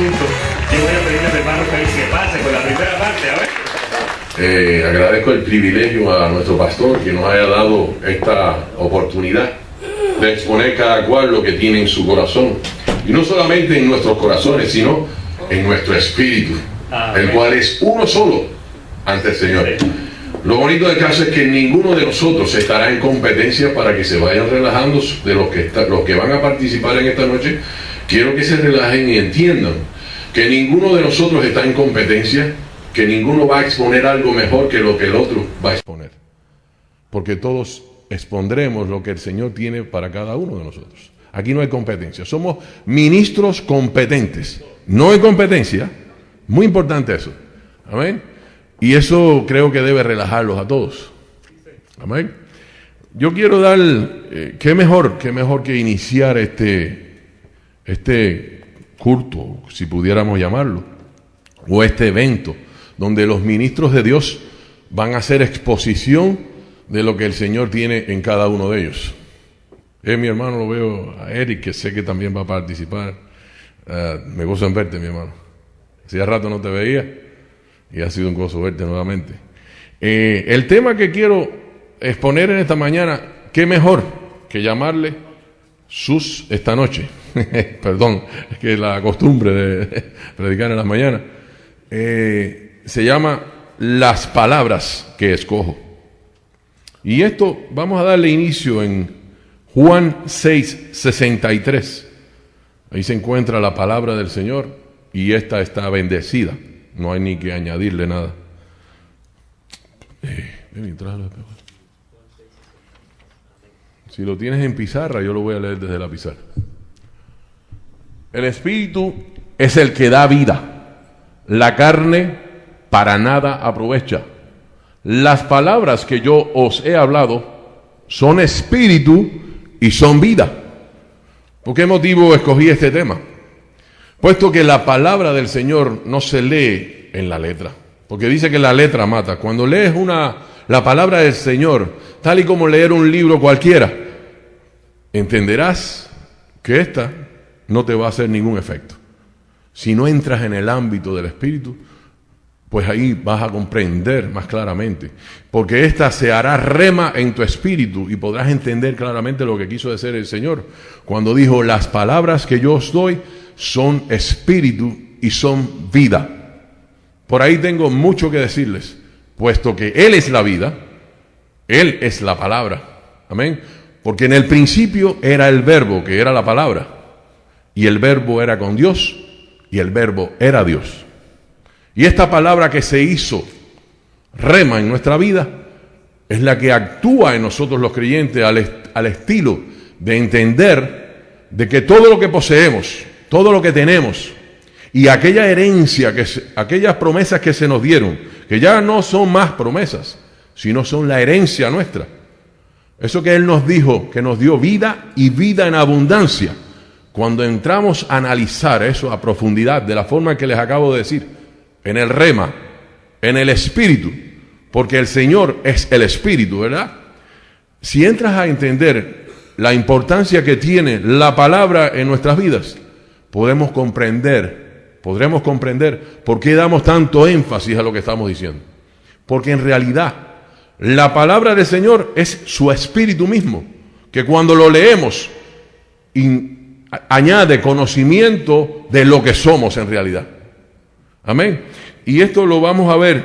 asunto. Yo voy a pedirle a mi hermano Félix que pase con la primera parte, a ver. Agradezco el privilegio a nuestro pastor que nos haya dado esta oportunidad de exponer cada cual lo que tiene en su corazón. Y no solamente en nuestros corazones, sino en nuestro espíritu, el cual es uno solo ante el Señor. Lo bonito del caso es que ninguno de nosotros estará en competencia. Para que se vayan relajando de los que van a participar en esta noche. Quiero que se relajen y entiendan que ninguno de nosotros está en competencia, que ninguno va a exponer algo mejor que lo que el otro va a exponer, porque todos expondremos lo que el Señor tiene para cada uno de nosotros. Aquí no hay competencia, somos ministros competentes, no hay competencia. Muy importante eso, amén. Y eso creo que debe relajarlos a todos, amén. Yo quiero dar, qué mejor que iniciar este culto, si pudiéramos llamarlo, o este evento, donde los ministros de Dios van a hacer exposición de lo que el Señor tiene en cada uno de ellos. Mi hermano, lo veo a Eric, que sé que también va a participar. Me gozo en verte, mi hermano. Hacía rato no te veía y ha sido un gozo verte nuevamente. El tema que quiero exponer en esta mañana, qué mejor que llamarle esta noche. Perdón, es que la costumbre de predicar en las mañanas. Se llama las palabras que escojo. Y esto vamos a darle inicio en Juan 6:63. Ahí se encuentra la palabra del Señor y esta está bendecida. No hay ni que añadirle nada. Si lo tienes en pizarra, yo lo voy a leer desde la pizarra. El Espíritu es el que da vida. La carne para nada aprovecha. Las palabras que yo os he hablado son espíritu y son vida. ¿Por qué motivo escogí este tema? Puesto que la palabra del Señor no se lee en la letra, porque dice que la letra mata. Cuando lees la palabra del Señor, tal y como leer un libro cualquiera, entenderás que esta no te va a hacer ningún efecto. Si no entras en el ámbito del Espíritu, pues ahí vas a comprender más claramente, porque esta se hará rema en tu espíritu y podrás entender claramente lo que quiso decir el Señor cuando dijo: las palabras que yo os doy son espíritu y son vida. Por ahí tengo mucho que decirles, puesto que Él es la vida, Él es la palabra, amén, porque en el principio era el verbo, que era la palabra, y el verbo era con Dios, y el verbo era Dios. Y esta palabra que se hizo rema en nuestra vida es la que actúa en nosotros los creyentes al estilo de entender de que todo lo que poseemos, todo lo que tenemos y aquella herencia, aquellas promesas que se nos dieron, que ya no son más promesas, sino son la herencia nuestra. Eso que Él nos dijo, que nos dio vida y vida en abundancia. Cuando entramos a analizar eso a profundidad, de la forma que les acabo de decir, en el rema, en el espíritu, porque el Señor es el espíritu, ¿verdad? Si entras a entender la importancia que tiene la palabra en nuestras vidas, podremos comprender por qué damos tanto énfasis a lo que estamos diciendo. Porque en realidad, la palabra del Señor es su espíritu mismo, que cuando lo leemos, añade conocimiento de lo que somos en realidad. Amén. Y esto lo vamos a ver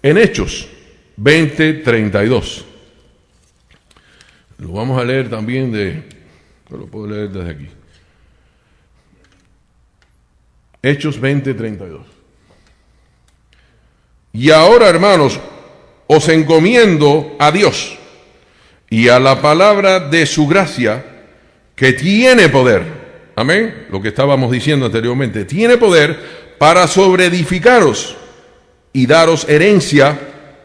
en Hechos 20:32. Lo vamos a leer también yo lo puedo leer desde aquí. Hechos 20:32. Y ahora, hermanos, os encomiendo a Dios y a la palabra de su gracia, que tiene poder. Amén. Lo que estábamos diciendo anteriormente, tiene poder para sobreedificaros y daros herencia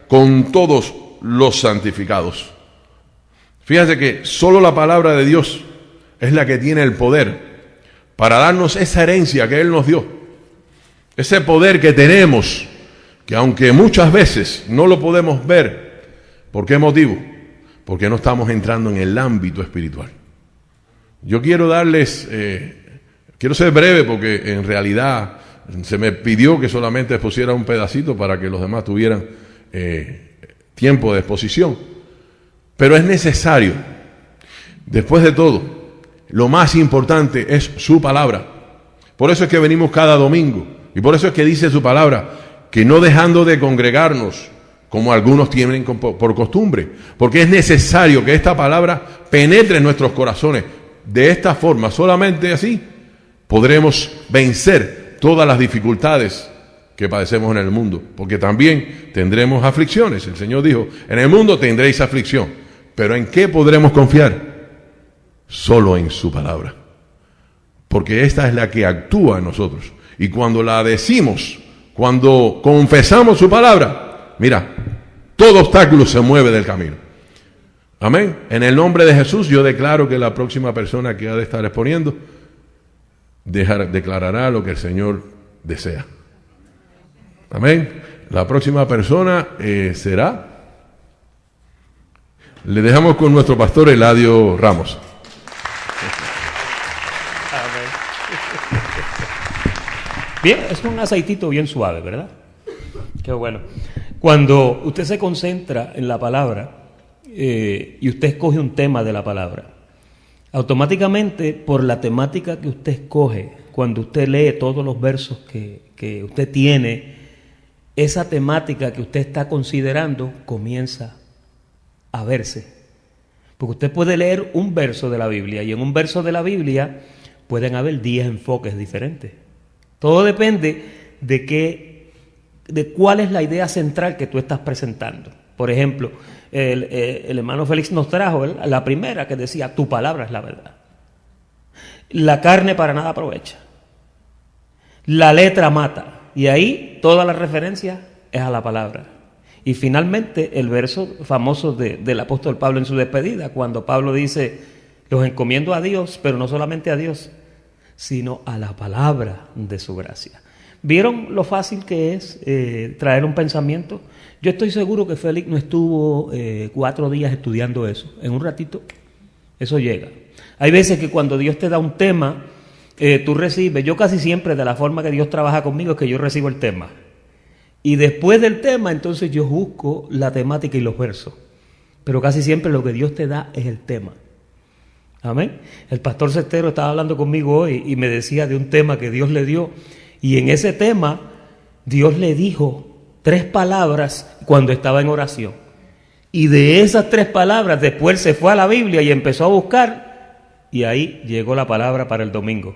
con todos los santificados. Fíjense que solo la palabra de Dios es la que tiene el poder para darnos esa herencia que Él nos dio. Ese poder que tenemos, que aunque muchas veces no lo podemos ver, ¿por qué motivo? Porque no estamos entrando en el ámbito espiritual. Yo quiero darles Quiero ser breve porque en realidad se me pidió que solamente pusiera un pedacito para que los demás tuvieran tiempo de exposición. Pero es necesario. Después de todo, lo más importante es su palabra. Por eso es que venimos cada domingo. Y por eso es que dice su palabra, que no dejando de congregarnos, como algunos tienen por costumbre, porque es necesario que esta palabra penetre en nuestros corazones. De esta forma, solamente así, podremos vencer todas las dificultades que padecemos en el mundo, porque también tendremos aflicciones. El Señor dijo, en el mundo tendréis aflicción, pero ¿en qué podremos confiar? Solo en su palabra, porque esta es la que actúa en nosotros. Y cuando la decimos, cuando confesamos su palabra, mira, todo obstáculo se mueve del camino. Amén. En el nombre de Jesús, yo declaro que la próxima persona que ha de estar exponiendo declarará lo que el Señor desea. Amén. La próxima persona será. Le dejamos con nuestro pastor Eladio Ramos. Bien, es un aceitito bien suave, ¿verdad? Qué bueno. Cuando usted se concentra en la palabra y usted escoge un tema de la palabra, automáticamente por la temática que usted escoge, cuando usted lee todos los versos que usted tiene, esa temática que usted está considerando comienza a verse. Porque usted puede leer un verso de la Biblia y en un verso de la Biblia pueden haber 10 enfoques diferentes. Todo depende de cuál es la idea central que tú estás presentando. Por ejemplo, el hermano Félix nos trajo la primera que decía, tu palabra es la verdad. La carne para nada aprovecha. La letra mata. Y ahí toda la referencia es a la palabra. Y finalmente el verso famoso del apóstol Pablo en su despedida, cuando Pablo dice, los encomiendo a Dios, pero no solamente a Dios, sino a la palabra de su gracia. ¿Vieron lo fácil que es traer un pensamiento? Yo estoy seguro que Félix no estuvo 4 días estudiando eso. En un ratito, eso llega. Hay veces que cuando Dios te da un tema, tú recibes, yo casi siempre de la forma que Dios trabaja conmigo es que yo recibo el tema. Y después del tema, entonces yo busco la temática y los versos. Pero casi siempre lo que Dios te da es el tema. Amén. El pastor Cestero estaba hablando conmigo hoy y me decía de un tema que Dios le dio. Y en ese tema, Dios le dijo 3 palabras cuando estaba en oración. Y de esas 3 palabras, después se fue a la Biblia y empezó a buscar. Y ahí llegó la palabra para el domingo.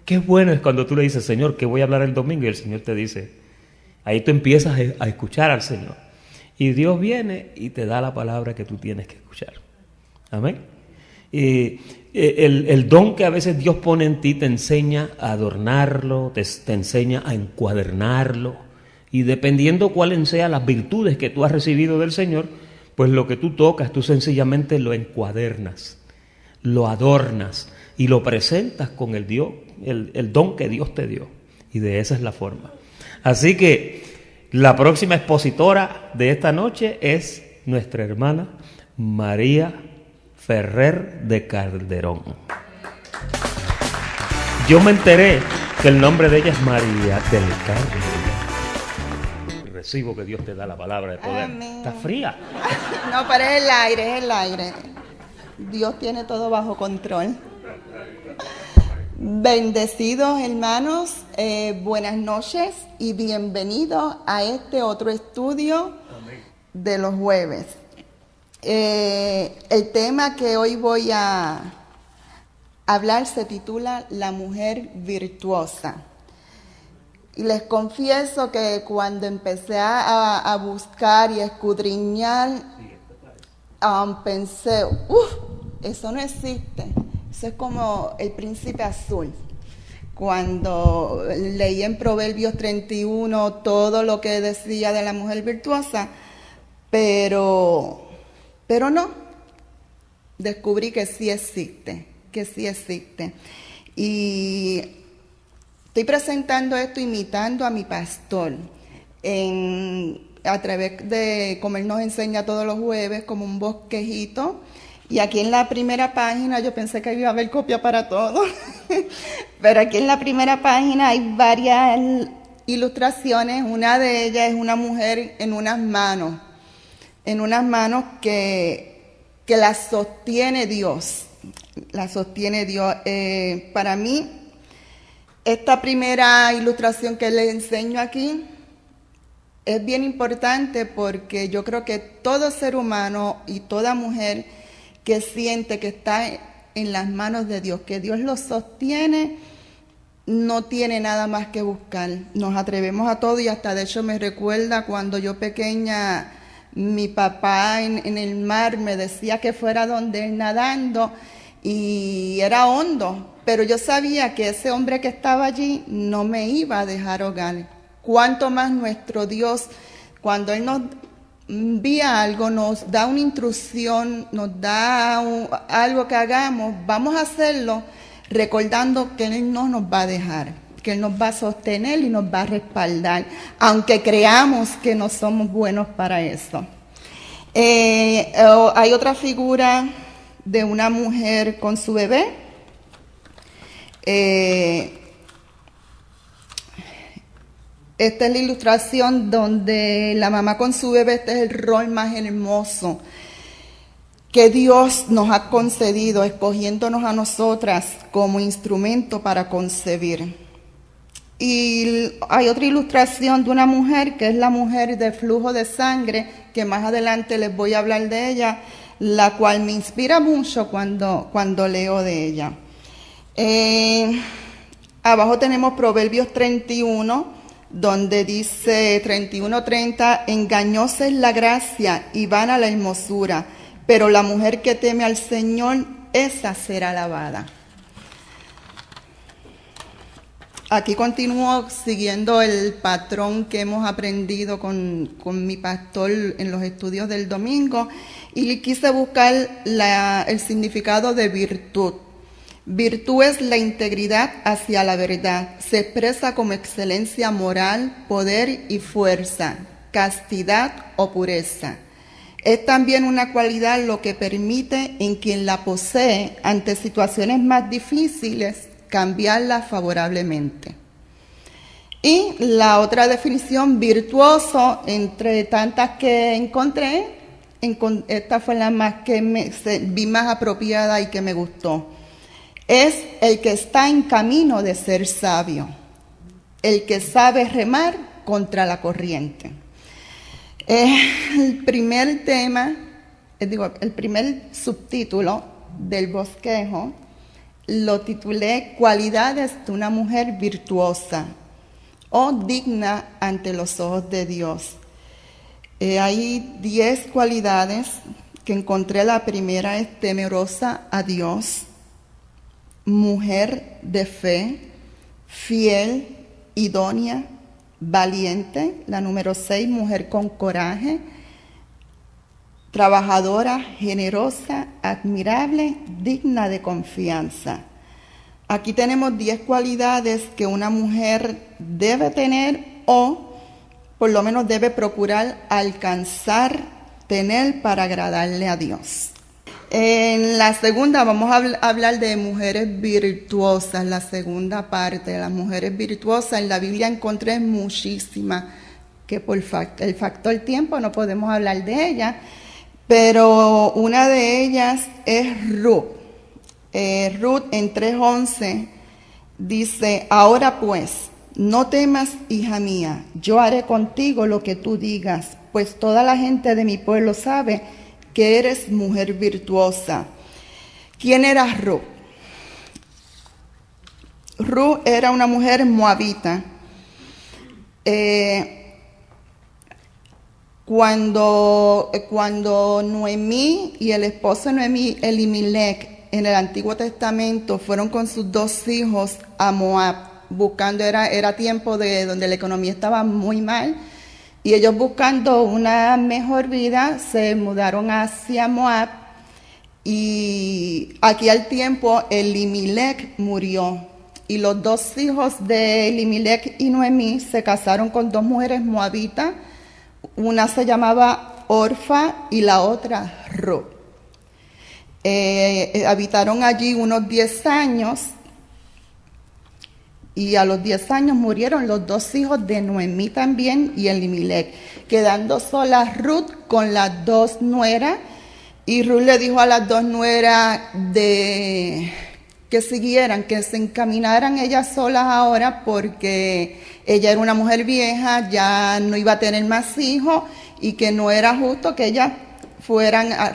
Qué bueno es cuando tú le dices, Señor, ¿qué voy a hablar el domingo? Y el Señor te dice, ahí tú empiezas a escuchar al Señor. Y Dios viene y te da la palabra que tú tienes que escuchar. Amén. El don que a veces Dios pone en ti te enseña a adornarlo, te enseña a encuadernarlo. Y dependiendo cuáles sean las virtudes que tú has recibido del Señor, pues lo que tú tocas, tú sencillamente lo encuadernas, lo adornas y lo presentas con el don que Dios te dio. Y de esa es la forma. Así que la próxima expositora de esta noche es nuestra hermana María Ferrer de Calderón. Yo me enteré que el nombre de ella es María del Carmen. Recibo que Dios te da la palabra de poder. Amén. ¿Está fría? No, pero es el aire. Dios tiene todo bajo control. Bendecidos hermanos, buenas noches y bienvenidos a este otro estudio de los jueves. El tema que hoy voy a hablar se titula La mujer virtuosa. Y les confieso que cuando empecé a buscar y a escudriñar, pensé, eso no existe. Eso es como el príncipe azul. Cuando leí en Proverbios 31 todo lo que decía de la mujer virtuosa, pero no, descubrí que sí existe, Y estoy presentando esto imitando a mi pastor, a través de, como él nos enseña todos los jueves, como un bosquejito, Y aquí en la primera página, yo pensé que iba a haber copia para todo, pero aquí en la primera página hay varias ilustraciones. Una de ellas es una mujer en unas manos que la sostiene Dios. La sostiene Dios. Para mí, esta primera ilustración que les enseño aquí es bien importante porque yo creo que todo ser humano y toda mujer que siente que está en las manos de Dios, que Dios lo sostiene, no tiene nada más que buscar. Nos atrevemos a todo y hasta de hecho me recuerda cuando yo pequeña, mi papá en el mar me decía que fuera donde él nadando y era hondo, pero yo sabía que ese hombre que estaba allí no me iba a dejar ahogar. Cuanto más nuestro Dios, cuando Él nos envía algo, nos da una instrucción, nos da algo que hagamos, vamos a hacerlo recordando que Él no nos va a dejar, que Él nos va a sostener y nos va a respaldar, aunque creamos que no somos buenos para eso. Hay otra figura de una mujer con su bebé. Esta es la ilustración donde la mamá con su bebé. Este es el rol más hermoso que Dios nos ha concedido, escogiéndonos a nosotras como instrumento para concebir. Y hay otra ilustración de una mujer, que es la mujer de flujo de sangre, que más adelante les voy a hablar de ella, la cual me inspira mucho cuando leo de ella. Abajo tenemos Proverbios 31, donde dice 31:30, engañosa es la gracia y vana la hermosura, pero la mujer que teme al Señor, esa será alabada. Aquí continúo siguiendo el patrón que hemos aprendido con mi pastor en los estudios del domingo y quise buscar el significado de virtud. Virtud es la integridad hacia la verdad. Se expresa como excelencia moral, poder y fuerza, castidad o pureza. Es también una cualidad lo que permite en quien la posee ante situaciones más difíciles cambiarla favorablemente. Y la otra definición, virtuoso, entre tantas que encontré, esta fue la más que vi más apropiada y que me gustó. Es el que está en camino de ser sabio, el que sabe remar contra la corriente. El primer tema, el primer subtítulo del bosquejo lo titulé Cualidades de una mujer virtuosa o digna ante los ojos de Dios. Hay 10 cualidades que encontré. La primera es temerosa a Dios, mujer de fe, fiel, idónea, valiente. La número 6, mujer con coraje, trabajadora, generosa, admirable, digna de confianza. Aquí tenemos 10 cualidades que una mujer debe tener o por lo menos debe procurar alcanzar, tener para agradarle a Dios. En la segunda vamos a hablar de mujeres virtuosas, la segunda parte de las mujeres virtuosas. En la Biblia encontré muchísimas, que por el factor tiempo no podemos hablar de ellas, pero una de ellas es Ruth. Ruth en 3:11 dice, ahora pues, no temas, hija mía, yo haré contigo lo que tú digas, pues toda la gente de mi pueblo sabe que eres mujer virtuosa. ¿Quién era Ruth? Ruth era una mujer moabita. Cuando Noemí y el esposo de Noemí, Elimelech, en el Antiguo Testamento fueron con sus 2 hijos a Moab, buscando, era tiempo de donde la economía estaba muy mal, y ellos buscando una mejor vida se mudaron hacia Moab, y aquí al tiempo Elimelech murió, y los 2 hijos de Elimelech y Noemí se casaron con 2 mujeres moabitas. Una se llamaba Orfa y la otra Ruth. Habitaron allí unos 10 años. Y a los 10 años murieron los 2 hijos de Noemí también y Elimelech, quedando sola Ruth con las 2 nueras. Y Ruth le dijo a las 2 nueras que siguieran, que se encaminaran ellas solas ahora, porque ella era una mujer vieja, ya no iba a tener más hijos y que no era justo que ellas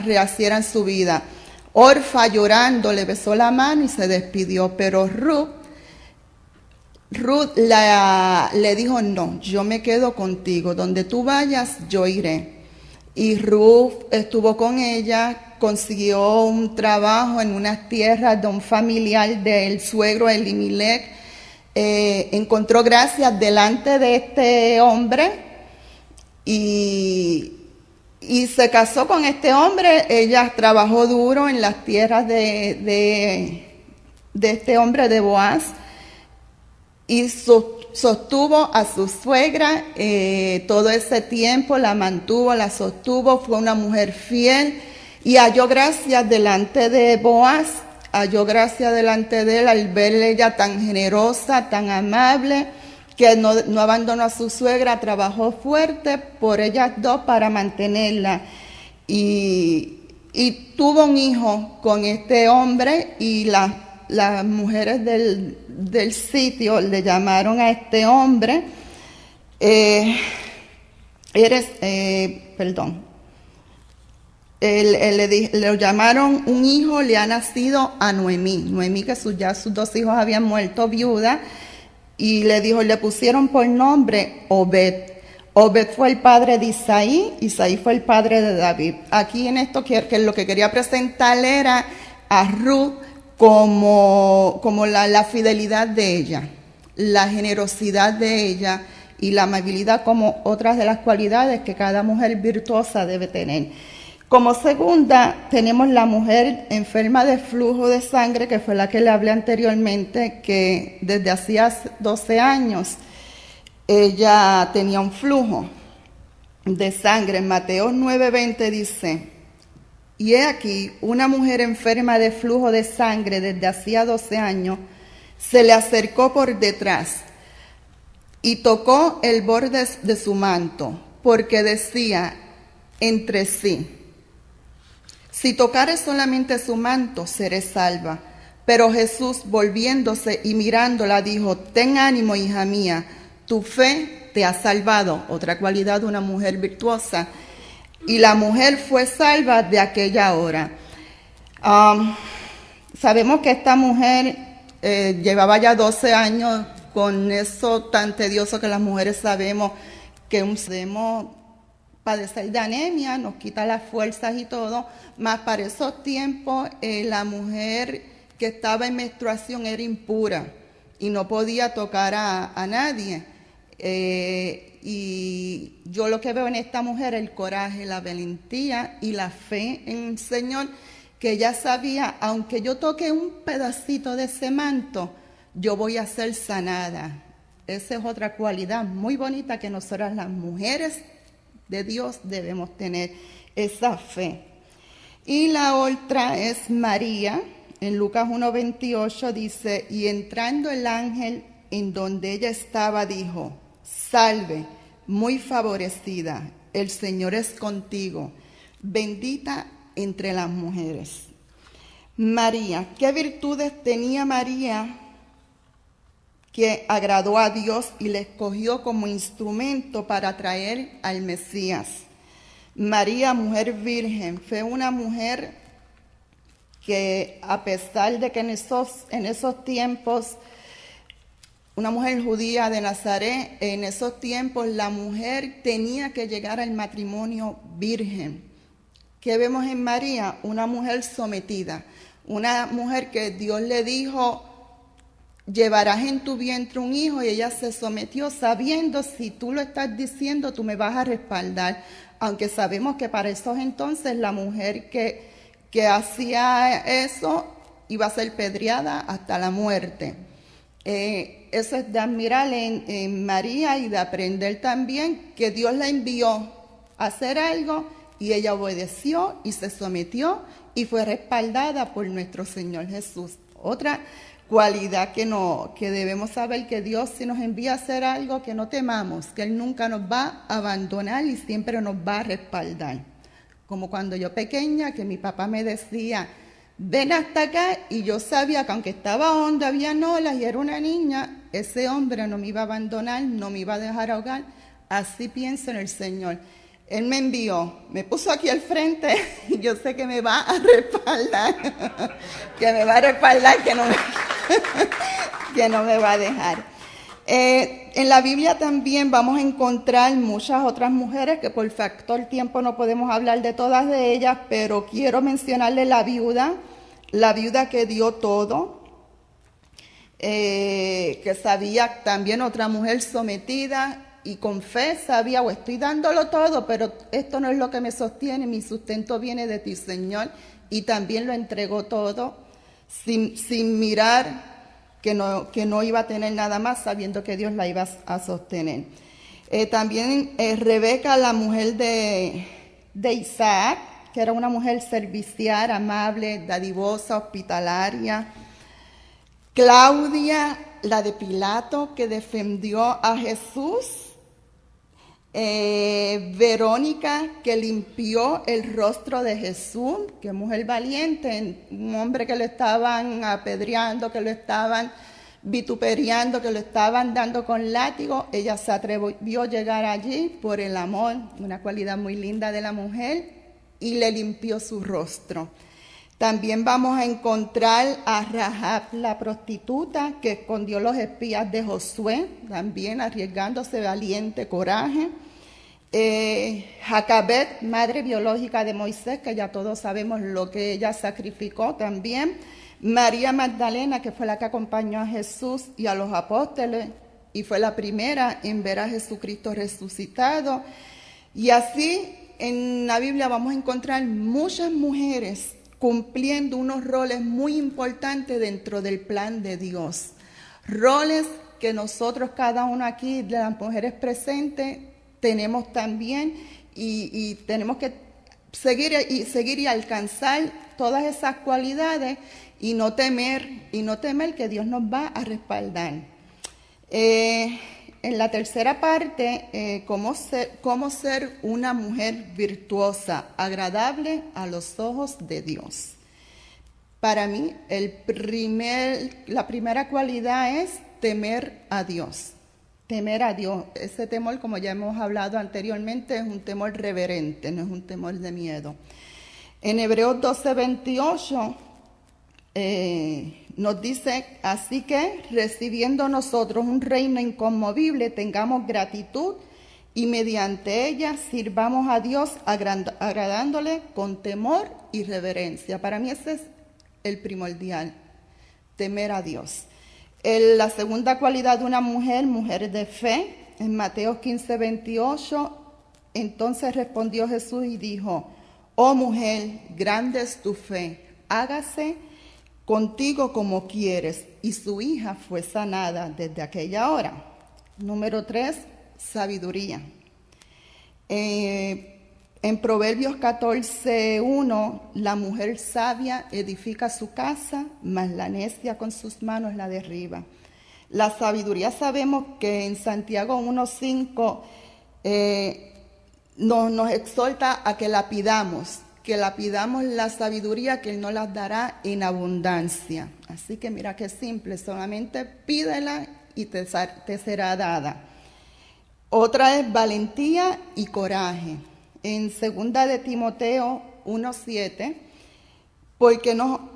rehacieran su vida. Orfa, llorando, le besó la mano y se despidió, pero Ruth le dijo: no, yo me quedo contigo, donde tú vayas yo iré. Y Ruth estuvo con ella, consiguió un trabajo en unas tierras de un familiar del suegro Elimelech, encontró gracias delante de este hombre y se casó con este hombre. Ella trabajó duro en las tierras de este hombre, de Boaz, y sostuvo a su suegra todo ese tiempo, la mantuvo, la sostuvo, fue una mujer fiel y halló gracia delante de Boaz, halló gracia delante de él al verla ella tan generosa, tan amable, que no abandonó a su suegra, trabajó fuerte por ellas dos para mantenerla y tuvo un hijo con este hombre. Y las mujeres del sitio le llamaron a este hombre, le llamaron, un hijo le ha nacido a Noemí, que ya sus 2 hijos habían muerto, viuda, y le pusieron por nombre Obed. Obed fue el padre de Isaí, Isaí fue el padre de David. Aquí en esto que lo que quería presentar era a Ruth como la fidelidad de ella, la generosidad de ella y la amabilidad como otras de las cualidades que cada mujer virtuosa debe tener. Como segunda tenemos la mujer enferma de flujo de sangre, que fue la que le hablé anteriormente, que desde hacía 12 años ella tenía un flujo de sangre. En Mateo 9:20 dice: y he aquí, una mujer enferma de flujo de sangre desde hacía 12 años, se le acercó por detrás y tocó el borde de su manto, porque decía entre sí: si tocare solamente su manto, seré salva. Pero Jesús, volviéndose y mirándola, dijo: ten ánimo, hija mía, tu fe te ha salvado. Otra cualidad de una mujer virtuosa. Y la mujer fue salva de aquella hora. Sabemos que esta mujer llevaba ya 12 años con eso tan tedioso que las mujeres sabemos, que podemos padecer de anemia, nos quita las fuerzas y todo, más para esos tiempos la mujer que estaba en menstruación era impura y no podía tocar a nadie. Y yo lo que veo en esta mujer, el coraje, la valentía y la fe en el Señor, que ella sabía, aunque yo toque un pedacito de ese manto, yo voy a ser sanada. Esa es otra cualidad muy bonita que nosotras las mujeres de Dios debemos tener, esa fe. Y la otra es María. En Lucas 1:28 dice: y entrando el ángel en donde ella estaba, dijo: salve, muy favorecida, el Señor es contigo, bendita entre las mujeres. María, ¿qué virtudes tenía María que agradó a Dios y le escogió como instrumento para traer al Mesías? María, mujer virgen, fue una mujer que, a pesar de que en esos tiempos, una mujer judía de Nazaret, en esos tiempos la mujer tenía que llegar al matrimonio virgen. ¿Qué vemos en María? Una mujer sometida, una mujer que Dios le dijo: llevarás en tu vientre un hijo, y ella se sometió sabiendo: si tú lo estás diciendo, tú me vas a respaldar. Aunque sabemos que para esos entonces la mujer que hacía eso iba a ser pedreada hasta la muerte. Eso es de admirar en María y de aprender también que Dios la envió a hacer algo y ella obedeció y se sometió y fue respaldada por nuestro Señor Jesús. Otra cualidad que debemos saber, que Dios, si nos envía a hacer algo, que no temamos, que Él nunca nos va a abandonar y siempre nos va a respaldar. Como cuando yo pequeña, que mi papá me decía, ven hasta acá, y yo sabía que aunque estaba hondo, había olas y era una niña, ese hombre no me iba a abandonar, no me iba a dejar ahogar. Así pienso en el Señor. Él me envió, me puso aquí al frente y yo sé que me va a respaldar, que me va a respaldar, que no me va a dejar. En la Biblia también vamos a encontrar muchas otras mujeres que por factor tiempo no podemos hablar de todas de ellas, pero quiero mencionarle la viuda que dio todo, que sabía también otra mujer sometida y con fe sabía, estoy dándolo todo, pero esto no es lo que me sostiene, mi sustento viene de ti, Señor, y también lo entregó todo sin mirar que no iba a tener nada más, sabiendo que Dios la iba a sostener. También Rebeca, la mujer de Isaac, que era una mujer servicial, amable, dadivosa, hospitalaria. Claudia, la de Pilato, que defendió a Jesús. Verónica, que limpió el rostro de Jesús, que mujer valiente, un hombre que lo estaban apedreando, que lo estaban vituperiando, que lo estaban dando con látigo, ella se atrevió a llegar allí por el amor, una cualidad muy linda de la mujer, y le limpió su rostro. También vamos a encontrar a Rahab, la prostituta, que escondió los espías de Josué, también arriesgándose, valiente, coraje. Jacabet, madre biológica de Moisés, que ya todos sabemos lo que ella sacrificó también. María Magdalena, que fue la que acompañó a Jesús y a los apóstoles, y fue la primera en ver a Jesucristo resucitado. Y así en la Biblia vamos a encontrar muchas mujeres cumpliendo unos roles muy importantes dentro del plan de Dios. Roles que nosotros, cada uno aquí, de las mujeres presentes, tenemos también y tenemos que seguir y alcanzar todas esas cualidades y no temer que Dios nos va a respaldar. En la tercera parte, cómo ser una mujer virtuosa, agradable a los ojos de Dios. Para mí, la primera cualidad es temer a Dios. Temer a Dios. Ese temor, como ya hemos hablado anteriormente, es un temor reverente, no es un temor de miedo. En Hebreos 12:28 nos dice, así que recibiendo nosotros un reino inconmovible, tengamos gratitud y mediante ella sirvamos a Dios agradándole con temor y reverencia. Para mí ese es el primordial, temer a Dios. La segunda cualidad de una mujer de fe, en Mateo 15:28, entonces respondió Jesús y dijo, oh mujer, grande es tu fe, hágase contigo como quieres. Y su hija fue sanada desde aquella hora. Número 3, sabiduría. En Proverbios 14:1, la mujer sabia edifica su casa, mas la necia con sus manos la derriba. La sabiduría, sabemos que en Santiago 1:5 nos exhorta a que la pidamos la sabiduría, que Él nos las dará en abundancia. Así que mira qué simple, solamente pídela y te será dada. Otra es valentía y coraje. En 2 de Timoteo 1:7, porque no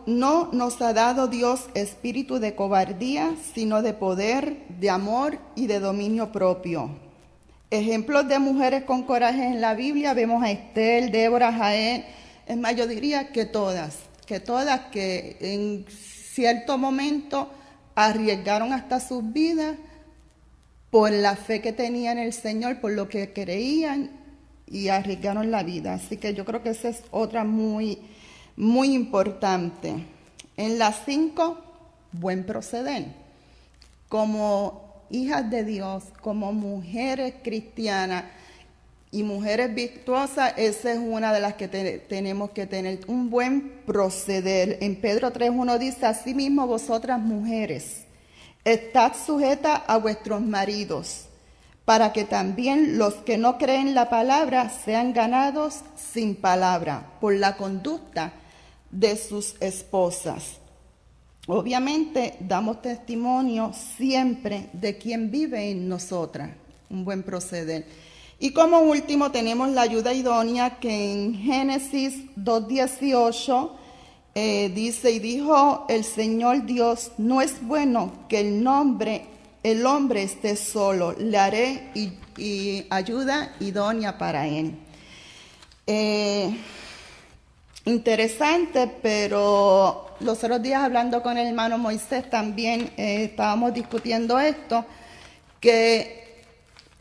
nos ha dado Dios espíritu de cobardía, sino de poder, de amor y de dominio propio. Ejemplos de mujeres con coraje en la Biblia, vemos a Esther, Débora, Jael. Es más, yo diría que todas que en cierto momento arriesgaron hasta sus vidas por la fe que tenían en el Señor, por lo que creían y arriesgaron la vida. Así que yo creo que esa es otra muy, muy importante. En las 5, buen proceder. Como hijas de Dios, como mujeres cristianas, y mujeres virtuosas, esa es una de las que tenemos que tener, un buen proceder. En Pedro 3:1 dice, asimismo vosotras mujeres, estad sujetas a vuestros maridos, para que también los que no creen la palabra sean ganados sin palabra, por la conducta de sus esposas. Obviamente damos testimonio siempre de quien vive en nosotras, un buen proceder. Y como último tenemos la ayuda idónea, que en Génesis 2:18 dice, y dijo el Señor Dios, no es bueno que el hombre esté solo, le haré y ayuda idónea para él. Interesante, pero los otros días hablando con el hermano Moisés también estábamos discutiendo esto, que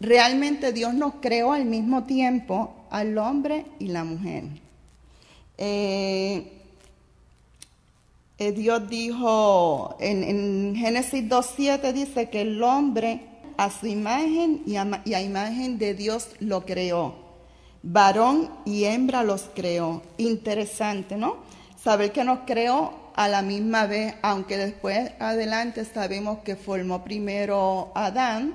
realmente Dios nos creó al mismo tiempo al hombre y la mujer. Dios dijo en Génesis 2:7 dice que el hombre a su imagen y a imagen de Dios lo creó. Varón y hembra los creó. Interesante, ¿no? Saber que nos creó a la misma vez, aunque después adelante sabemos que formó primero a Adán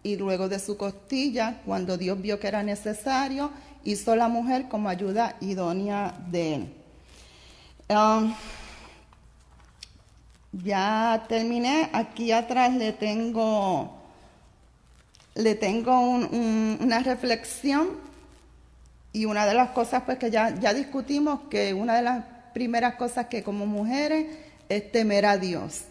y luego de su costilla, cuando Dios vio que era necesario, hizo la mujer como ayuda idónea de él. Ya terminé. Aquí atrás le tengo una reflexión. Y una de las cosas pues que ya discutimos, que una de las primeras cosas que como mujeres es temer a Dios,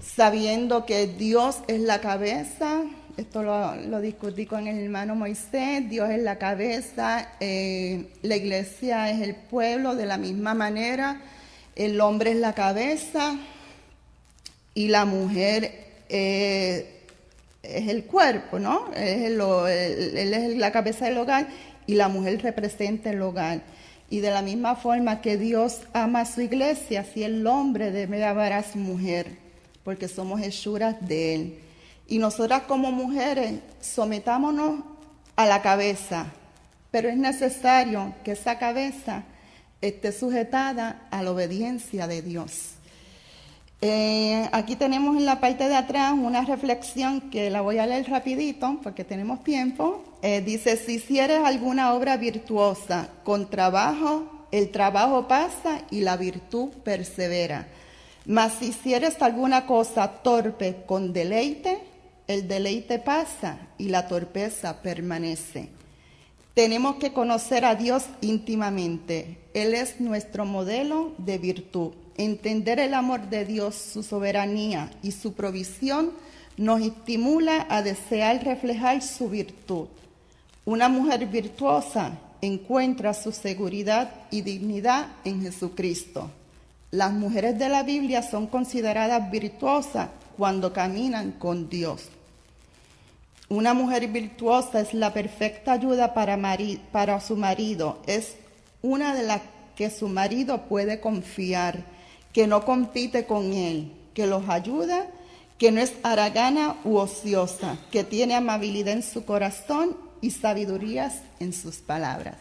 sabiendo que Dios es la cabeza. Esto lo discutí con el hermano Moisés. Dios es la cabeza, la iglesia es el pueblo, de la misma manera el hombre es la cabeza y la mujer es el cuerpo, ¿no? Él es la cabeza del hogar y la mujer representa el hogar. Y de la misma forma que Dios ama a su iglesia, así el hombre debe amar a su mujer, porque somos hechuras de él. Y nosotras como mujeres sometámonos a la cabeza, pero es necesario que esa cabeza esté sujetada a la obediencia de Dios. Aquí tenemos en la parte de atrás una reflexión que la voy a leer rapidito porque tenemos tiempo. Dice, si hicieres alguna obra virtuosa con trabajo, el trabajo pasa y la virtud persevera. Mas si hicieres alguna cosa torpe con deleite, el deleite pasa y la torpeza permanece. Tenemos que conocer a Dios íntimamente. Él es nuestro modelo de virtud. Entender el amor de Dios, su soberanía y su provisión nos estimula a desear reflejar su virtud. Una mujer virtuosa encuentra su seguridad y dignidad en Jesucristo. Las mujeres de la Biblia son consideradas virtuosas cuando caminan con Dios. Una mujer virtuosa es la perfecta ayuda para su marido. Es una de las que su marido puede confiar, que no compite con él, que los ayuda, que no es haragana u ociosa, que tiene amabilidad en su corazón y sabidurías en sus palabras.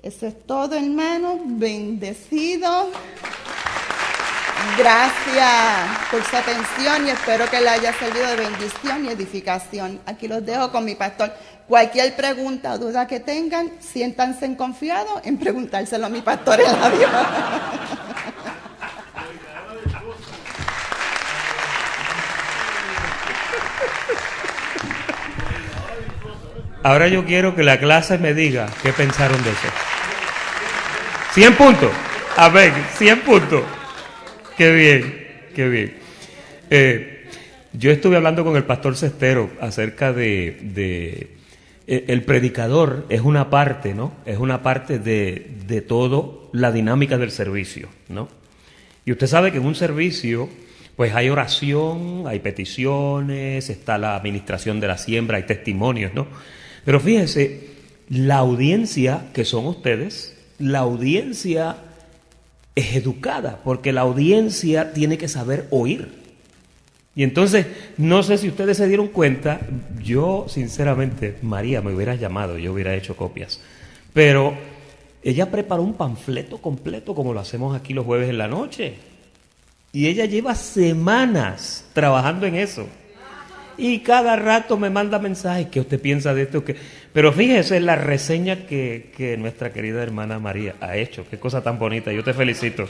Eso es todo, hermanos. Bendecidos. Gracias por su atención y espero que le haya servido de bendición y edificación. Aquí los dejo con mi pastor. Cualquier pregunta o duda que tengan, siéntanse confiados en preguntárselo a mi pastor en la vida. Ahora yo quiero que la clase me diga qué pensaron de eso. 100 puntos. A ver, 100 puntos. Qué bien, qué bien. Yo estuve hablando con el pastor Cestero acerca de el predicador es una parte, ¿no? Es una parte de todo la dinámica del servicio, ¿no? Y usted sabe que en un servicio pues hay oración, hay peticiones, está la administración de la siembra, hay testimonios, ¿no? Pero fíjense, la audiencia que son ustedes, la audiencia es educada, porque la audiencia tiene que saber oír. Y entonces, no sé si ustedes se dieron cuenta, yo sinceramente, María me hubiera llamado, yo hubiera hecho copias, pero ella preparó un panfleto completo como lo hacemos aquí los jueves en la noche. Y ella lleva semanas trabajando en eso. Y cada rato me manda mensajes, ¿qué usted piensa de esto? Pero fíjese la reseña que nuestra querida hermana María ha hecho. Qué cosa tan bonita, yo te felicito.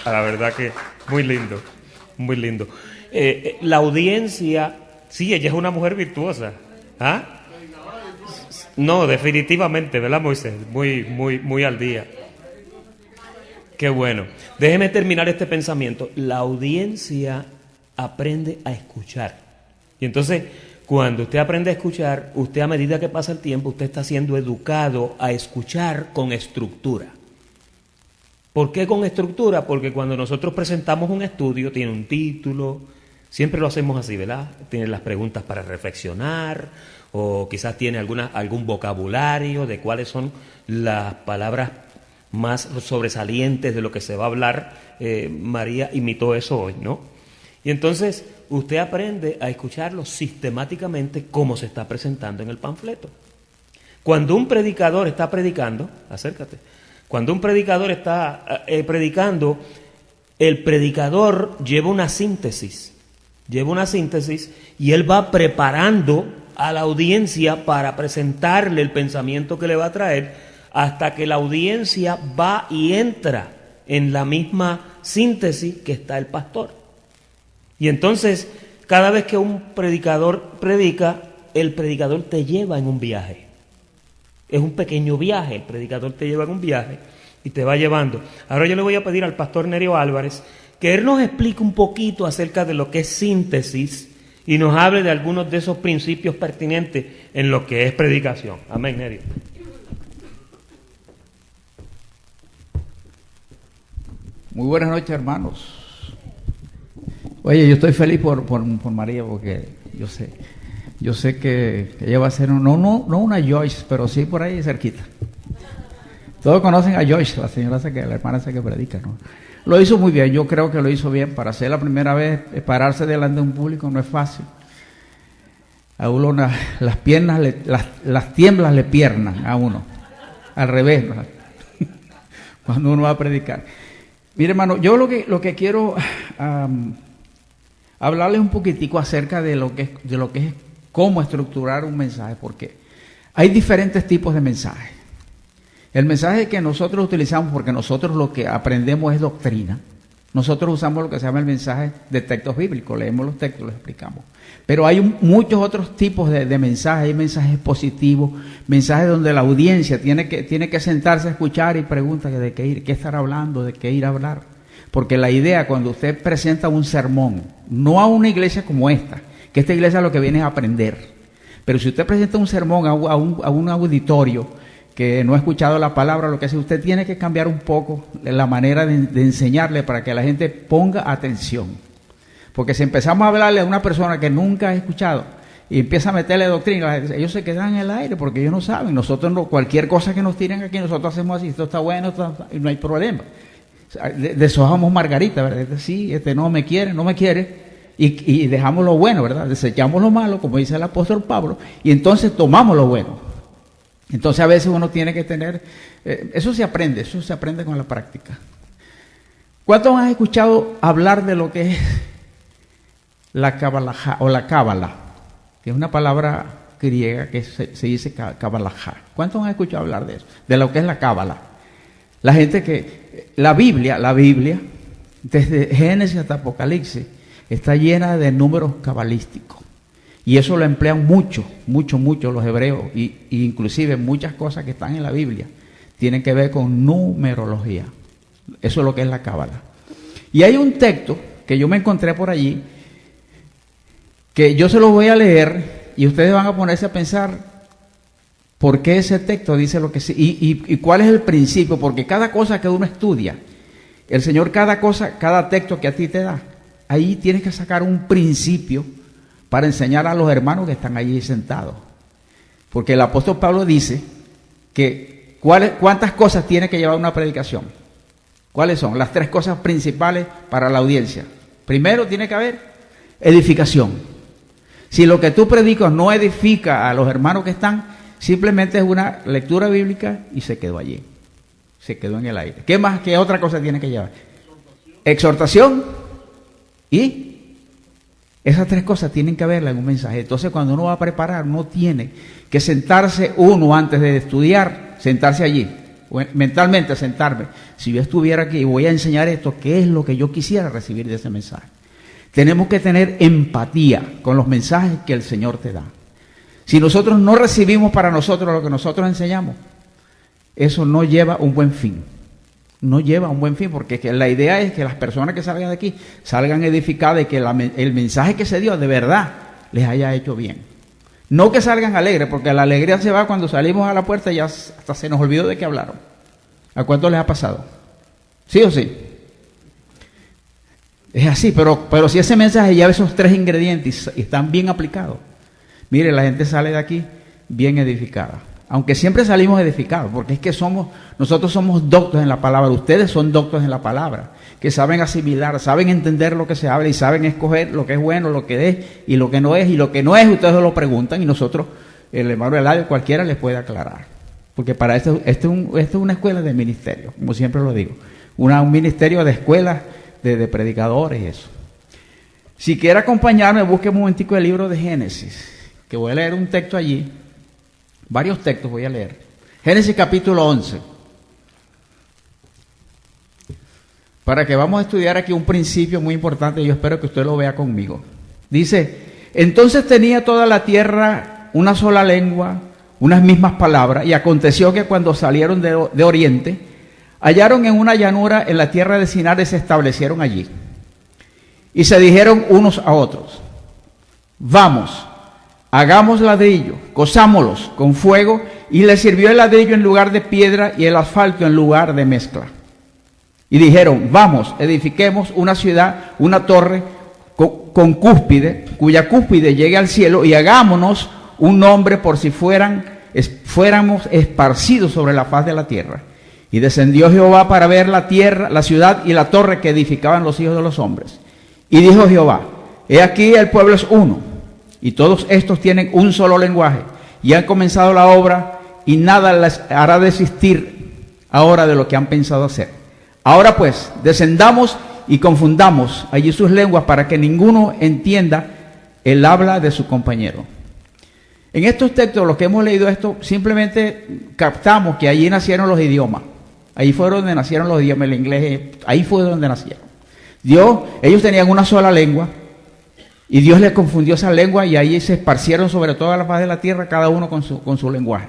La verdad que muy lindo, muy lindo. La audiencia, sí, ella es una mujer virtuosa. ¿Ah? No, definitivamente, ¿verdad, Moisés? Muy al día. Qué bueno. Déjeme terminar este pensamiento. La audiencia aprende a escuchar. Y entonces, cuando usted aprende a escuchar, usted a medida que pasa el tiempo, usted está siendo educado a escuchar con estructura. ¿Por qué con estructura? Porque cuando nosotros presentamos un estudio, tiene un título, siempre lo hacemos así, ¿verdad? Tiene las preguntas para reflexionar, o quizás tiene algún vocabulario de cuáles son las palabras más sobresalientes de lo que se va a hablar. María imitó eso hoy, ¿no? Y entonces usted aprende a escucharlo sistemáticamente como se está presentando en el panfleto. Cuando un predicador está predicando, acércate, cuando un predicador está predicando, el predicador lleva una síntesis y él va preparando a la audiencia para presentarle el pensamiento que le va a traer hasta que la audiencia va y entra en la misma síntesis que está el pastor. Y entonces, cada vez que un predicador predica, el predicador te lleva en un viaje. Es un pequeño viaje, el predicador te lleva en un viaje y te va llevando. Ahora yo le voy a pedir al pastor Nerio Álvarez que él nos explique un poquito acerca de lo que es síntesis y nos hable de algunos de esos principios pertinentes en lo que es predicación. Amén, Nerio. Muy buenas noches, hermanos. Oye, yo estoy feliz por María porque yo sé que ella va a ser no una Joyce, pero sí por ahí cerquita. Todos conocen a Joyce, la hermana esa que predica, ¿no? Lo hizo muy bien, yo creo que lo hizo bien. Para ser la primera vez, pararse delante de un público no es fácil. A uno las piernas, las tiemblas le piernan a uno, al revés, ¿no? Cuando uno va a predicar. Mire, hermano, yo lo que quiero hablarles un poquitico acerca de lo que es cómo estructurar un mensaje, porque hay diferentes tipos de mensajes. El mensaje que nosotros utilizamos, porque nosotros lo que aprendemos es doctrina, nosotros usamos lo que se llama el mensaje de textos bíblicos, leemos los textos, los explicamos. Pero hay muchos otros tipos de mensajes, hay mensajes positivos, mensajes donde la audiencia tiene que sentarse a escuchar y pregunta de qué estar hablando, de qué ir a hablar. Porque la idea, cuando usted presenta un sermón, no a una iglesia como esta, que esta iglesia lo que viene es a aprender, pero si usted presenta un sermón a un auditorio que no ha escuchado la palabra, lo que hace, usted tiene que cambiar un poco la manera de enseñarle para que la gente ponga atención. Porque si empezamos a hablarle a una persona que nunca ha escuchado y empieza a meterle doctrina, ellos se quedan en el aire porque ellos no saben. Nosotros no, cualquier cosa que nos tiren aquí, nosotros hacemos así, esto está bueno, y no hay problema. Deshojamos margarita, ¿verdad? Sí, no me quiere, y dejamos lo bueno, ¿verdad? Desechamos lo malo, como dice el apóstol Pablo, y entonces tomamos lo bueno. Entonces a veces uno tiene que tener, eso se aprende con la práctica. ¿Cuántos han escuchado hablar de lo que es la Kabbalah o la Cábala? Que es una palabra griega que se dice Kabbalah. ¿Cuántos han escuchado hablar de eso? De lo que es la Cábala. La gente que, la Biblia, desde Génesis hasta Apocalipsis, está llena de números cabalísticos. Y eso lo emplean mucho los hebreos, y inclusive muchas cosas que están en la Biblia tienen que ver con numerología. Eso es lo que es la Cábala. Y hay un texto que yo me encontré por allí, que yo se los voy a leer, y ustedes van a ponerse a pensar por qué ese texto dice lo que sí, y cuál es el principio, porque cada cosa que uno estudia, el Señor cada texto que a ti te da, ahí tienes que sacar un principio para enseñar a los hermanos que están allí sentados. Porque el apóstol Pablo dice que cuántas cosas tiene que llevar una predicación. ¿Cuáles son? Las 3 cosas principales para la audiencia. Primero tiene que haber edificación. Si lo que tú predicas no edifica a los hermanos que están, simplemente es una lectura bíblica y se quedó allí. Se quedó en el aire. ¿Qué más? ¿Qué otra cosa tiene que llevar? Exhortación y esas tres cosas tienen que haberla en un mensaje. Entonces, cuando uno va a preparar, uno tiene que sentarse uno antes de estudiar, sentarse allí, mentalmente sentarme. Si yo estuviera aquí y voy a enseñar esto, ¿qué es lo que yo quisiera recibir de ese mensaje? Tenemos que tener empatía con los mensajes que el Señor te da. Si nosotros no recibimos para nosotros lo que nosotros enseñamos, eso no lleva un buen fin. No lleva un buen fin, porque la idea es que las personas que salgan de aquí salgan edificadas y que el mensaje que se dio de verdad les haya hecho bien. No que salgan alegres, porque la alegría se va cuando salimos a la puerta y ya hasta se nos olvidó de qué hablaron. ¿A cuánto les ha pasado? ¿Sí o sí? Es así, pero si ese mensaje lleva esos tres ingredientes y están bien aplicados, mire, la gente sale de aquí bien edificada. Aunque siempre salimos edificados, porque es que nosotros somos doctos en la palabra, ustedes son doctos en la palabra, que saben asimilar, saben entender lo que se habla y saben escoger lo que es bueno, lo que es y lo que no es, y lo que no es ustedes lo preguntan y nosotros, el hermano Eladio, cualquiera les puede aclarar. Porque para esto es una escuela de ministerio, como siempre lo digo, un ministerio de escuelas de predicadores y eso. Si quiere acompañarme, busque un momentico el libro de Génesis, que voy a leer un texto allí. Varios textos voy a leer. Génesis capítulo 11. Para que vamos a estudiar aquí un principio muy importante, yo espero que usted lo vea conmigo. Dice, entonces tenía toda la tierra una sola lengua, unas mismas palabras, y aconteció que cuando salieron de oriente, hallaron en una llanura en la tierra de Sinar y se establecieron allí. Y se dijeron unos a otros, vamos, hagamos ladrillo, cosámoslos con fuego, y les sirvió el ladrillo en lugar de piedra y el asfalto en lugar de mezcla. Y dijeron, vamos, edifiquemos una ciudad, una torre con cúspide, cuya cúspide llegue al cielo, y hagámonos un nombre por si fuéramos esparcidos sobre la faz de la tierra. Y descendió Jehová para ver la tierra, la ciudad y la torre que edificaban los hijos de los hombres. Y dijo Jehová, he aquí el pueblo es uno, y todos estos tienen un solo lenguaje, y han comenzado la obra, y nada les hará desistir ahora de lo que han pensado hacer. Ahora pues, descendamos y confundamos allí sus lenguas, para que ninguno entienda el habla de su compañero. En estos textos, los que hemos leído esto, simplemente captamos que allí nacieron los idiomas. Ahí fue donde nacieron los idiomas, el inglés, ahí fue donde nacieron. Ellos tenían una sola lengua, y Dios les confundió esa lengua, y ahí se esparcieron sobre toda la faz de la tierra, cada uno con su lenguaje.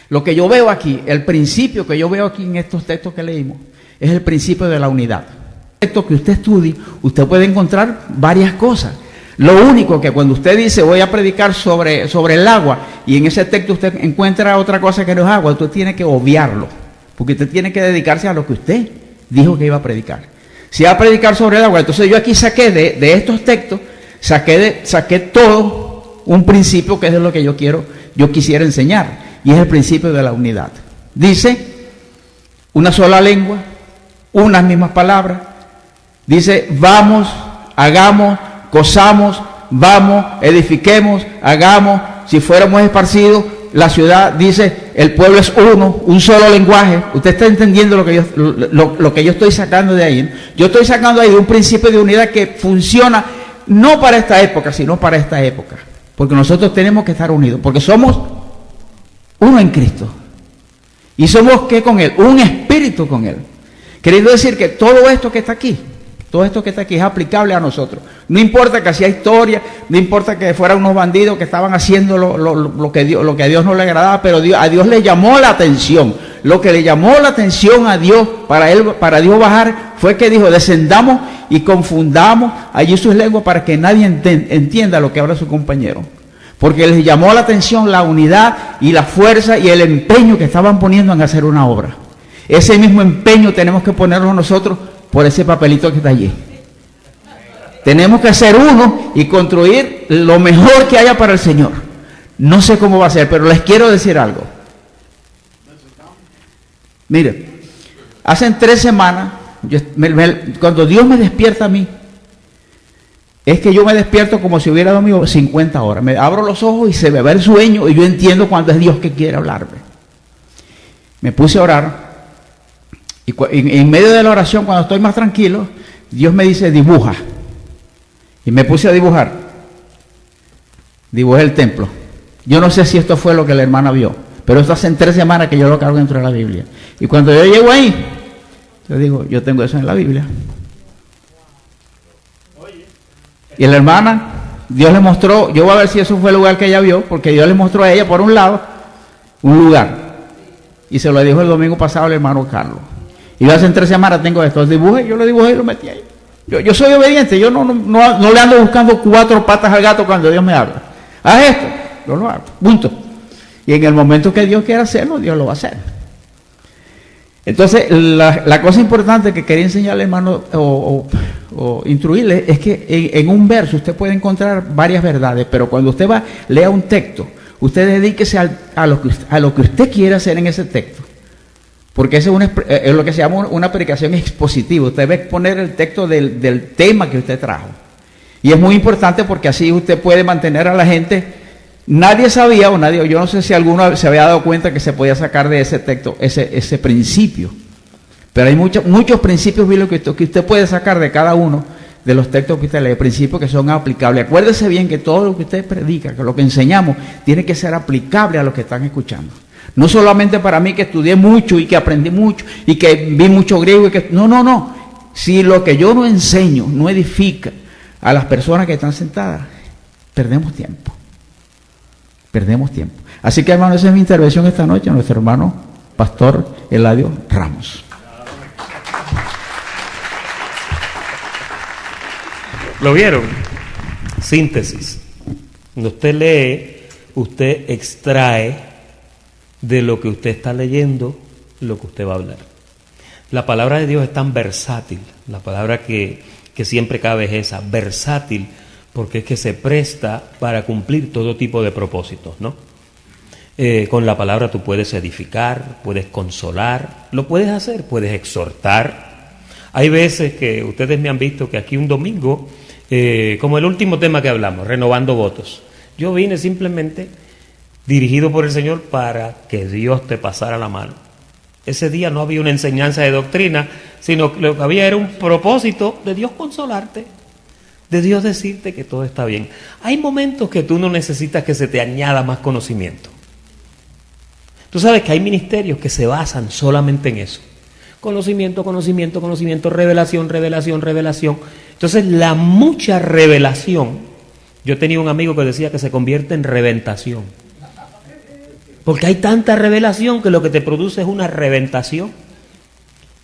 Lo que yo veo aquí, el principio que yo veo aquí en estos textos que leímos, es el principio de la unidad. En el texto que usted estudie, usted puede encontrar varias cosas. Lo único que cuando usted dice, voy a predicar sobre el agua, y en ese texto usted encuentra otra cosa que no es agua, usted tiene que obviarlo, porque usted tiene que dedicarse a lo que usted dijo que iba a predicar. Si va a predicar sobre el agua, entonces yo aquí saqué de estos textos, saqué todo un principio que es de lo que yo quisiera enseñar, y es el principio de la unidad. Dice, una sola lengua, unas mismas palabras. Dice, vamos, hagamos, cosamos, vamos, edifiquemos, hagamos, si fuéramos esparcidos, la ciudad, dice, el pueblo es uno, un solo lenguaje. Usted está entendiendo lo que yo estoy sacando de ahí, ¿no? Yo estoy sacando ahí de un principio de unidad que funciona no para esta época, sino para esta época. Porque nosotros tenemos que estar unidos, porque somos uno en Cristo. Y somos, ¿qué con Él? Un espíritu con Él. Queriendo decir que todo esto que está aquí es aplicable a nosotros. No importa que hacía historia, no importa que fueran unos bandidos que estaban haciendo lo que a Dios no le agradaba, pero a Dios le llamó la atención. Lo que le llamó la atención a Dios, para Dios bajar, fue que dijo, descendamos y confundamos allí sus lenguas para que nadie entienda lo que habla su compañero. Porque les llamó la atención la unidad y la fuerza y el empeño que estaban poniendo en hacer una obra. Ese mismo empeño tenemos que ponerlo nosotros por ese papelito que está allí. Tenemos que ser uno y construir lo mejor que haya para el Señor. No sé cómo va a ser, pero les quiero decir algo. Mire, hace 3 semanas, cuando Dios me despierta a mí, es que yo me despierto como si hubiera dormido 50 horas. Me abro los ojos y se me va el sueño y yo entiendo cuando es Dios que quiere hablarme. Me puse a orar y en medio de la oración, cuando estoy más tranquilo, Dios me dice, dibuja. Y me puse a dibujar. Dibujé el templo. Yo no sé si esto fue lo que la hermana vio, pero esto hace 3 semanas que yo lo cargo dentro de la Biblia. Y cuando yo llego ahí, yo digo, yo tengo eso en la Biblia. Y la hermana, Dios le mostró, yo voy a ver si eso fue el lugar que ella vio, porque Dios le mostró a ella, por un lado, un lugar. Y se lo dijo el domingo pasado al hermano Carlos. Y yo hace 3 semanas tengo esto, dibujé, yo lo dibujé y lo metí ahí. Yo soy obediente, yo no le ando buscando 4 patas al gato cuando Dios me habla. Haz esto, yo lo hago, punto. Y en el momento que Dios quiera hacerlo, Dios lo va a hacer. Entonces, la cosa importante que quería enseñarle, hermano, o instruirle, es que en un verso usted puede encontrar varias verdades, pero cuando usted lea un texto, usted dedíquese a lo que usted quiere hacer en ese texto. Porque eso es lo que se llama una predicación expositiva. Usted va a exponer el texto del tema que usted trajo. Y es muy importante porque así usted puede mantener a la gente. Nadie sabía, yo no sé si alguno se había dado cuenta que se podía sacar de ese texto ese principio. Pero hay muchos principios bíblicos que usted puede sacar de cada uno de los textos que usted lee, principios que son aplicables. Acuérdese bien que todo lo que usted predica, que lo que enseñamos, tiene que ser aplicable a los que están escuchando. No solamente para mí que estudié mucho y que aprendí mucho y que vi mucho griego y que... No. Si lo que yo no enseño no edifica a las personas que están sentadas, perdemos tiempo. Perdemos tiempo. Así que, hermano, esa es mi intervención esta noche a nuestro hermano Pastor Eladio Ramos. ¿Lo vieron? Síntesis. Cuando usted lee, usted extrae de lo que usted está leyendo lo que usted va a hablar. La palabra de Dios es tan versátil, la palabra que siempre cabe es esa, versátil, porque es que se presta para cumplir todo tipo de propósitos, ¿no? Con la palabra tú puedes edificar, puedes consolar, lo puedes hacer, puedes exhortar. Hay veces que ustedes me han visto que aquí un domingo, como el último tema que hablamos, renovando votos, yo vine simplemente dirigido por el Señor para que Dios te pasara la mano. Ese día no había una enseñanza de doctrina, sino que lo que había era un propósito de Dios consolarte, de Dios decirte que todo está bien. Hay momentos que tú no necesitas que se te añada más conocimiento. Tú sabes que hay ministerios que se basan solamente en eso. Conocimiento, revelación. Entonces, la mucha revelación, yo tenía un amigo que decía que se convierte en reventación. Porque hay tanta revelación que lo que te produce es una reventación.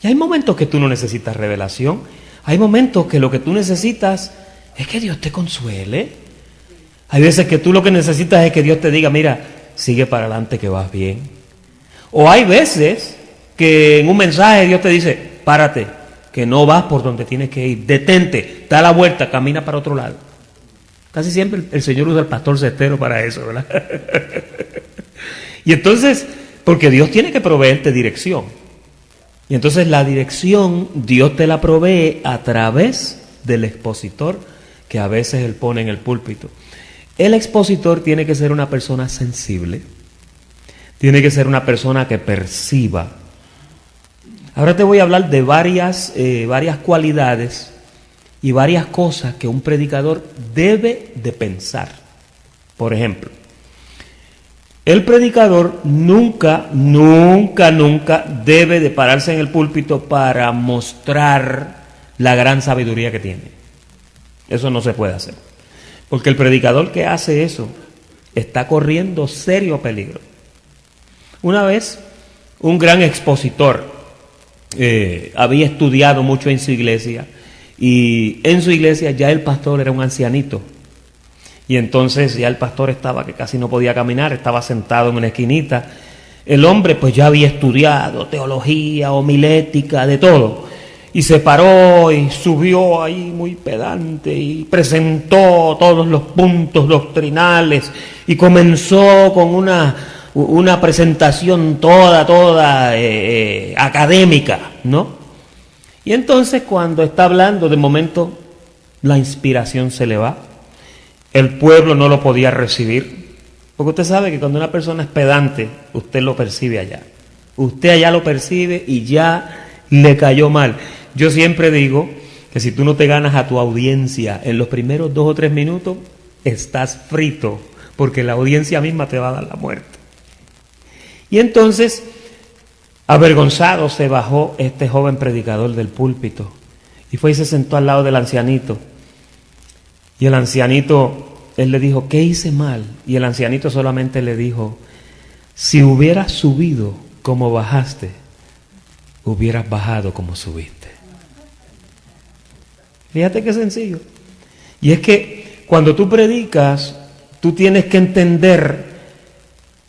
Y hay momentos que tú no necesitas revelación. Hay momentos que lo que tú necesitas es que Dios te consuele. Hay veces que tú lo que necesitas es que Dios te diga, mira, sigue para adelante que vas bien. O hay veces que en un mensaje Dios te dice, párate, que no vas por donde tienes que ir, detente, da la vuelta, camina para otro lado. Casi siempre el Señor usa al pastor cestero para eso, ¿verdad? Y entonces, porque Dios tiene que proveerte dirección. Y entonces la dirección Dios te la provee a través del expositor que a veces Él pone en el púlpito. El expositor tiene que ser una persona sensible, tiene que ser una persona que perciba. Ahora te voy a hablar de varias cualidades y varias cosas que un predicador debe de pensar. Por ejemplo, el predicador nunca debe de pararse en el púlpito para mostrar la gran sabiduría que tiene. Eso no se puede hacer. Porque el predicador que hace eso está corriendo serio peligro. Una vez, un gran expositor había estudiado mucho en su iglesia y en su iglesia ya el pastor era un ancianito. Y entonces ya el pastor estaba que casi no podía caminar, estaba sentado en una esquinita. El hombre pues ya había estudiado teología, homilética, de todo. Y se paró y subió ahí muy pedante y presentó todos los puntos doctrinales y comenzó con una presentación toda académica, ¿no? Y entonces cuando está hablando, de momento la inspiración se le va, el pueblo no lo podía recibir, porque usted sabe que cuando una persona es pedante, usted lo percibe allá. Usted allá lo percibe y ya le cayó mal. Yo siempre digo que si tú no te ganas a tu audiencia en los primeros 2 o 3 minutos, estás frito, porque la audiencia misma te va a dar la muerte. Y entonces, avergonzado, se bajó este joven predicador del púlpito y fue y se sentó al lado del ancianito. Y el ancianito, él le dijo, ¿qué hice mal? Y el ancianito solamente le dijo, si hubieras subido como bajaste, hubieras bajado como subiste. Fíjate qué sencillo. Y es que cuando tú predicas, tú tienes que entender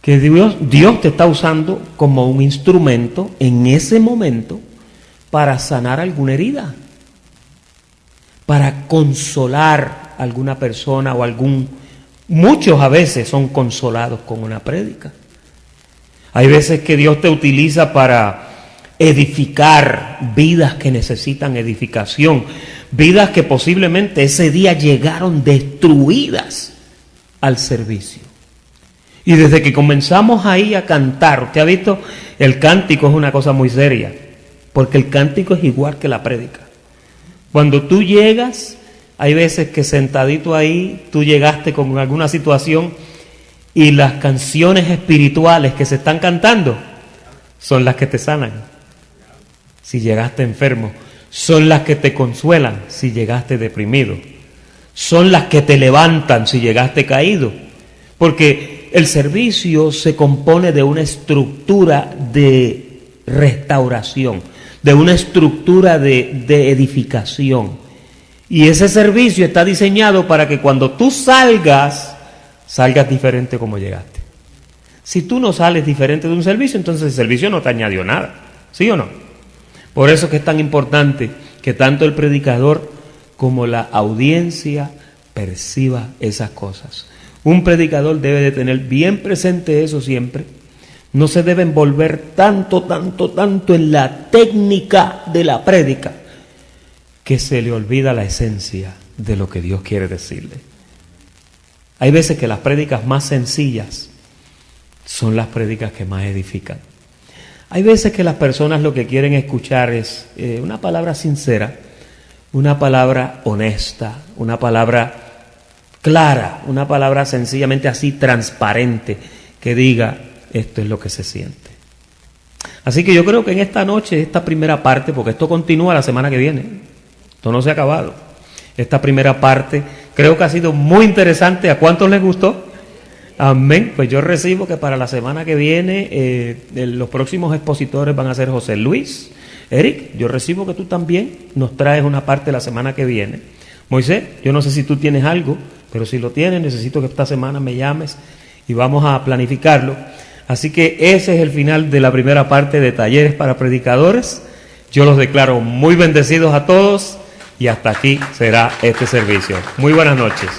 que Dios te está usando como un instrumento en ese momento para sanar alguna herida, para consolar a alguna persona o muchos a veces son consolados con una prédica. Hay veces que Dios te utiliza para edificar vidas que necesitan edificación, vidas que posiblemente ese día llegaron destruidas al servicio. Y desde que comenzamos ahí a cantar, usted ha visto, el cántico es una cosa muy seria, porque el cántico es igual que la prédica. Cuando tú llegas, hay veces que sentadito ahí, tú llegaste con alguna situación y las canciones espirituales que se están cantando son las que te sanan. Si llegaste enfermo, son las que te consuelan si llegaste deprimido, son las que te levantan si llegaste caído, porque el servicio se compone de una estructura de restauración, de una estructura de edificación. Y ese servicio está diseñado para que cuando tú salgas diferente como llegaste. Si tú no sales diferente de un servicio, entonces el servicio no te añadió nada, ¿sí o no? Por eso es que es tan importante que tanto el predicador como la audiencia perciba esas cosas. Un predicador debe de tener bien presente eso siempre. No se debe envolver tanto en la técnica de la prédica que se le olvida la esencia de lo que Dios quiere decirle. Hay veces que las prédicas más sencillas son las prédicas que más edifican. Hay veces que las personas lo que quieren escuchar es una palabra sincera, una palabra honesta, una palabra clara, una palabra sencillamente así transparente, que diga esto es lo que se siente. Así que yo creo que en esta noche, esta primera parte, porque esto continúa la semana que viene, esto no se ha acabado, esta primera parte creo que ha sido muy interesante. ¿A cuántos les gustó? Amén. Pues yo recibo que para la semana que viene los próximos expositores van a ser José Luis. Eric, yo recibo que tú también nos traes una parte la semana que viene. Moisés, yo no sé si tú tienes algo, pero si lo tienes, necesito que esta semana me llames y vamos a planificarlo. Así que ese es el final de la primera parte de Talleres para Predicadores. Yo los declaro muy bendecidos a todos y hasta aquí será este servicio. Muy buenas noches.